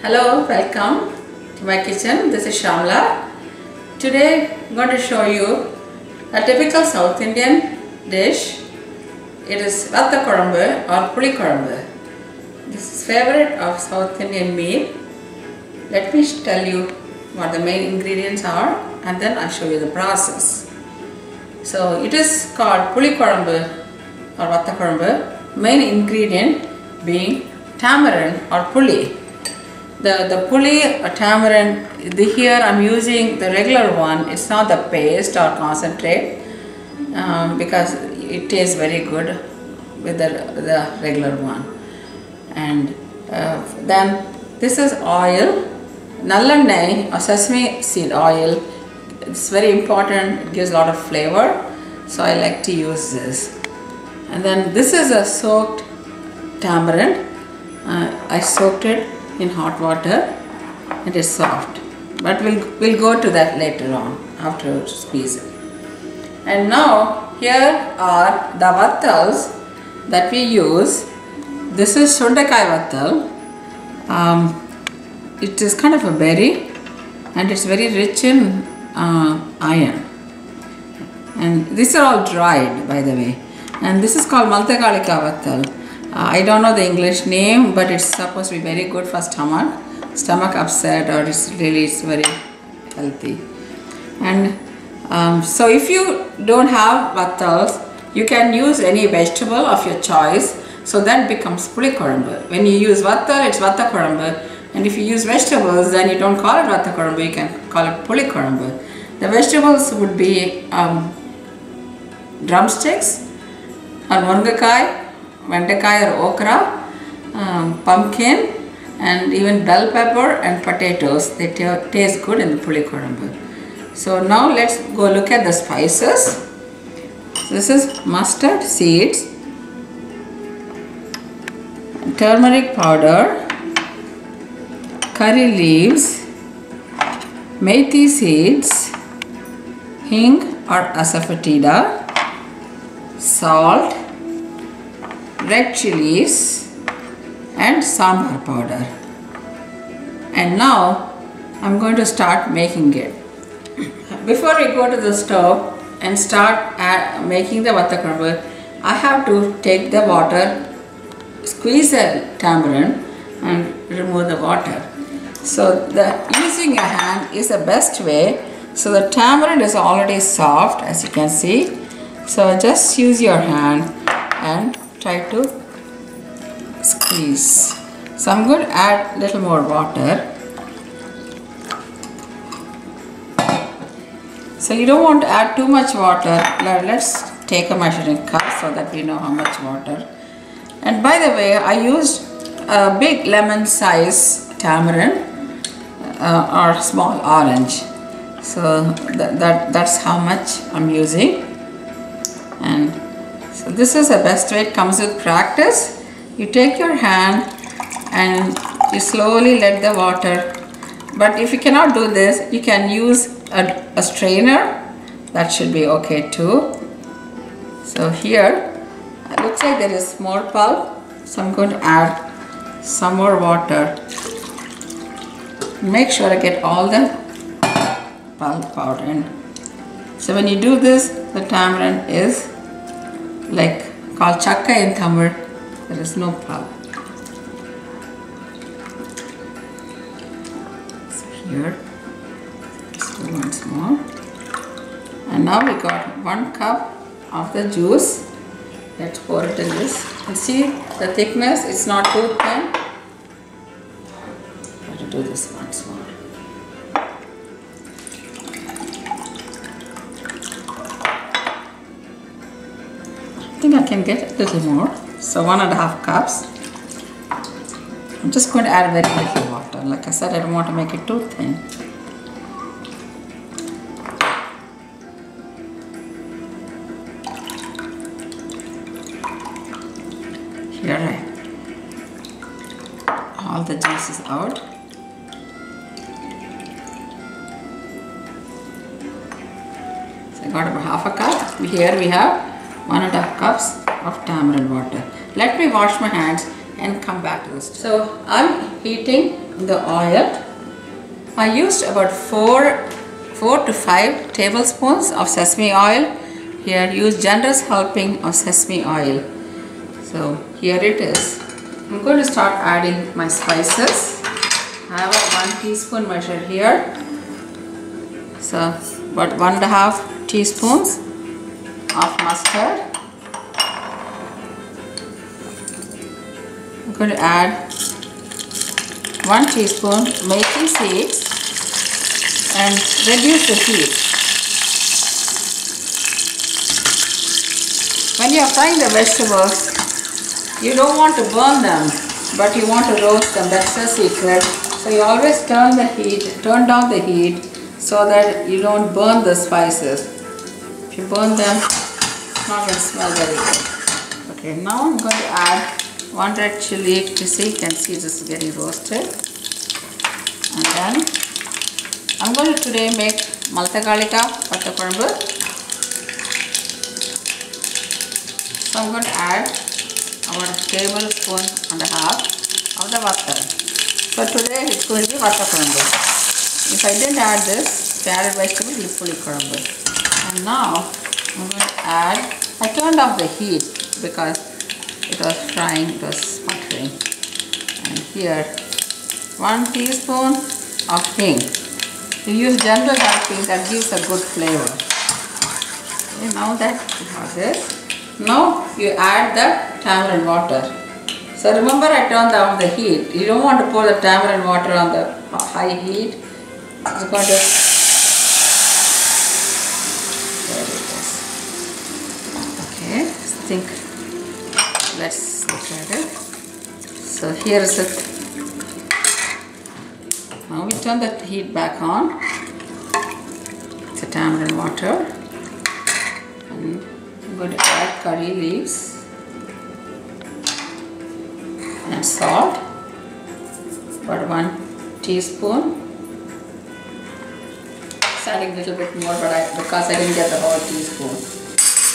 Hello, welcome to my kitchen. This is Shamla. Today I'm going to show you a typical South Indian dish. It is Vathal or Puli Kuzhambu. This is favorite of South Indian meal. Let me tell you what the main ingredients are and then I'll show you the process. So it is called Puli Kuzhambu or Vathal Kuzhambu. Main ingredient being tamarind or puli. The puli or tamarind, here I'm using the regular one. It's not the paste or concentrate because it tastes very good with the regular one. And then this is oil, nallanai or sesame seed oil. It's very important, it gives a lot of flavor, so I like to use this. And then this is a soaked tamarind. I soaked it in hot water. It is soft, but we'll go to that later on after squeezing. And now here are the vathals that we use. This is Shundakai vathal. It is kind of a berry and it's very rich in iron. And these are all dried, by the way. And this is called Maltakalika vathal. I don't know the English name, but it's supposed to be very good for stomach upset, or it's very healthy. And so if you don't have vathals, you can use any vegetable of your choice. So that becomes Puli Kuzhambu. When you use vathal, it's Vathal Kuzhambu. And if you use vegetables, then you don't call it Vathal Kuzhambu, you can call it Puli Kuzhambu. The vegetables would be drumsticks, or mungakai, vendakai or okra, pumpkin, and even bell pepper and potatoes. They taste good in the Puli Kuzhambu. So now let's go look at the spices. This is mustard seeds, turmeric powder, curry leaves, methi seeds, hing or asafoetida, salt, red chilies and sambar powder. And now I'm going to start making it. Before we go to the stove and start making the Vathal Kuzhambu, I have to take the water, squeeze the tamarind and remove the water. So using your hand is the best way. So the tamarind is already soft, as you can see. So just use your hand and try to squeeze. So I'm going to add a little more water. So you don't want to add too much water. Let's take a measuring cup so that we know how much water. And by the way, I used a big lemon size tamarind or small orange. So that's how much I'm using. And so this is the best way. It comes with practice. You take your hand and you slowly let the water. But if you cannot do this, you can use a strainer. That should be okay too. So here, it looks like there is more pulp. So I'm going to add some more water. Make sure I get all the pulp out in. So when you do this, the tamarind is like called chakka in Tamil. There is no pulp. So here, just do once more. And now we got 1 cup of the juice. Let's pour it in this. And see the thickness, it's not too thin. Try to do this once more. I think I can get a little more. So 1.5 cups. I'm just going to add very little water. Like I said, I don't want to make it too thin. Here all the juice is out. So I got about 1/2 cup. Here we have 1.5 cups of tamarind water. Let me wash my hands and come back to this. So I'm heating the oil. I used about 4 to 5 tablespoons of sesame oil. Here use generous helping of sesame oil. So here it is. I'm going to start adding my spices. I have a 1 teaspoon measure here. So about 1.5 teaspoons of mustard. I'm going to add 1 teaspoon methi seeds and reduce the heat. When you are frying the vegetables, you don't want to burn them, but you want to roast them. That's the secret. So you always turn down the heat so that you don't burn the spices. If you burn them, it's not going to smell very good. Okay, now I'm going to add 1 red chili. You can see this is getting roasted. And then I'm going to today make Maltagalika Vathal Kurambu. So I'm going to add about 1.5 tablespoons of the Vathal. So today it's going to be Vathal Kurambu. If I didn't add this, the added vegetable is fully Kurambu. And now I'm going to add, I turned off the heat because it was frying, it was sputtering. And here 1 teaspoon of hing. You use general helping, that gives a good flavor. Okay, now that you have this, now you add the tamarind water. So remember, I turned down the heat. You don't want to pour the tamarind water on the high heat. It's going to, there it is. Okay, let's look at it. So here is it. Now we turn the heat back on. It's a tamarind water. And I'm going to add curry leaves and salt, about 1 teaspoon. It's adding a little bit more, but because I didn't get the whole teaspoon.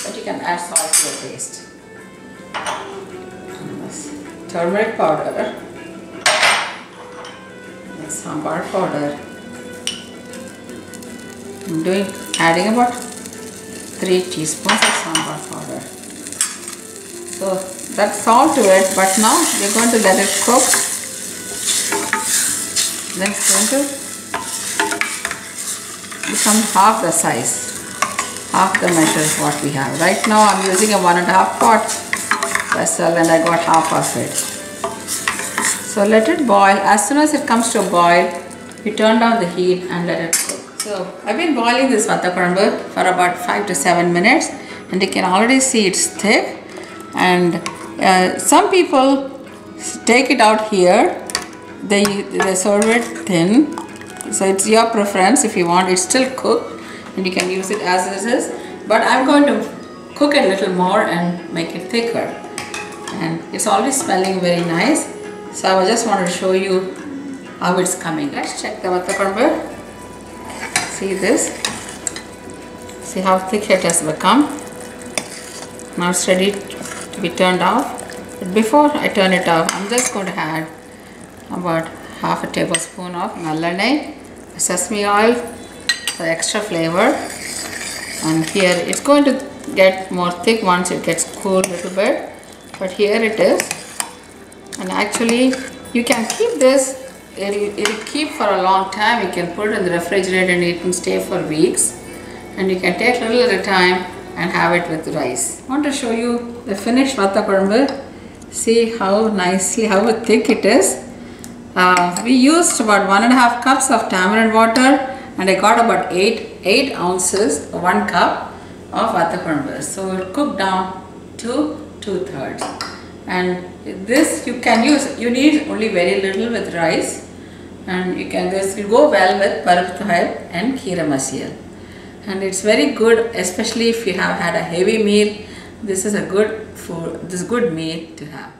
But you can add salt to your taste. And this turmeric powder. Sambar powder. I'm adding about 3 teaspoons of sambar powder. So that's all to it, but now we're going to let it cook. Then it's going to become half the size, half the measure of what we have. Right now I'm using a 1.5 pot vessel and I got half of it. So let it boil. As soon as it comes to a boil, you turn down the heat and let it cook. So I've been boiling this Vathal Kurambu for about 5 to 7 minutes and you can already see it's thick. And some people take it out here, they serve it thin. So it's your preference. If you want, it's still cooked and you can use it as it is. But I'm going to cook it a little more and make it thicker. And it's already smelling very nice. So I just want to show you how it's coming. Let's check the Vathal Kurambu. See this? See how thick it has become. Now it's ready to be turned off. But before I turn it off, I'm just going to add about half a tablespoon of nallanai, sesame oil for extra flavor. And here it's going to get more thick once it gets cool a little bit. But here it is. And actually you can keep this, it'll keep for a long time. You can put it in the refrigerator and it can stay for weeks. And you can take a little at a time and have it with rice. I want to show you the finished Vathal Kurambu. See how thick it is. We used about 1.5 cups of tamarind water and I got about 8 ounces, 1 cup of Vathal Kurambu. So it cooked down to 2/3. And this you can use, you need only very little with rice, and you can, this will go well with parab and kheera masyal. And it's very good, especially if you have had a heavy meal. This is a good food, this is good meal to have.